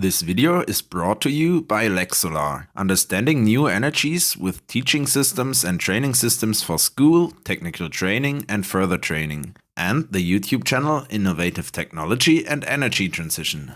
This video is brought to you by leXsolar, understanding new energies with teaching systems and training systems for school, technical training and further training, and the YouTube channel Innovative Technology and Energy Transition.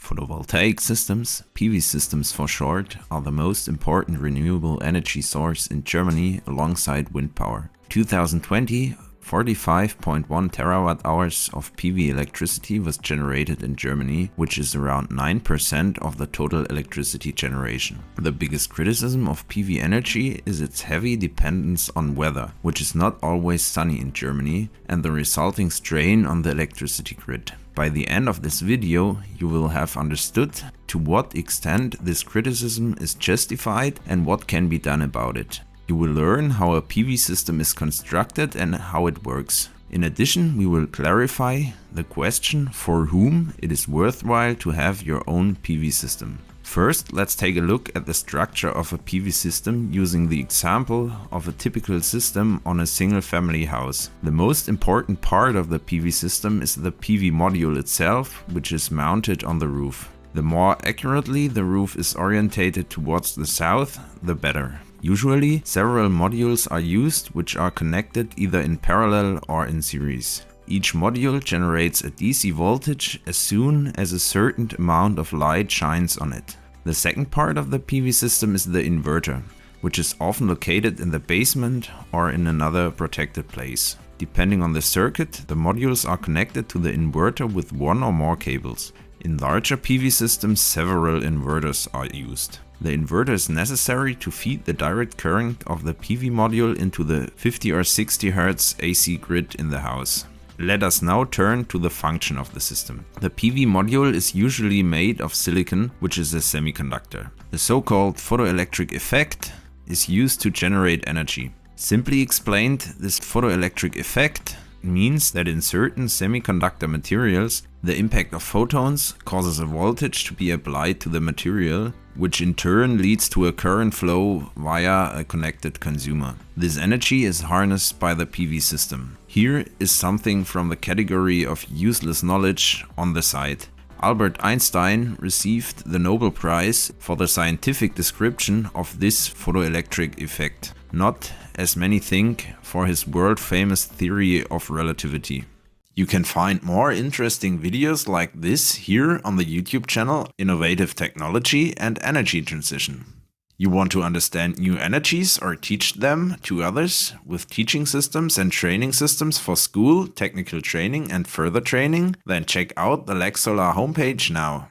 Photovoltaic systems, PV systems for short, are the most important renewable energy source in Germany alongside wind power. 2020, 45.1 terawatt-hours of PV electricity was generated in Germany, which is around 9% of the total electricity generation. The biggest criticism of PV energy is its heavy dependence on weather, which is not always sunny in Germany, and the resulting strain on the electricity grid. By the end of this video, you will have understood to what extent this criticism is justified and what can be done about it. You will learn how a PV system is constructed and how it works. In addition, we will clarify the question for whom it is worthwhile to have your own PV system. First, let's take a look at the structure of a PV system using the example of a typical system on a single-family house. The most important part of the PV system is the PV module itself, which is mounted on the roof. The more accurately the roof is orientated towards the south, the better. Usually, several modules are used which are connected either in parallel or in series. Each module generates a DC voltage as soon as a certain amount of light shines on it. The second part of the PV system is the inverter, which is often located in the basement or in another protected place. Depending on the circuit, the modules are connected to the inverter with one or more cables. In larger PV systems, several inverters are used. The inverter is necessary to feed the direct current of the PV module into the 50 or 60 Hz AC grid in the house. Let us now turn to the function of the system. The PV module is usually made of silicon, which is a semiconductor. The so-called photoelectric effect is used to generate energy. Simply explained, this photoelectric effect means that in certain semiconductor materials, the impact of photons causes a voltage to be applied to the material, which in turn leads to a current flow via a connected consumer. This energy is harnessed by the PV system. Here is something from the category of useless knowledge on the side. Albert Einstein received the Nobel Prize for the scientific description of this photoelectric effect, not, as many think, for his world-famous theory of relativity. You can find more interesting videos like this here on the YouTube channel Innovative Technology and Energy Transition. You want to understand new energies or teach them to others with teaching systems and training systems for school, technical training and further training? Then check out the leXsolar homepage now.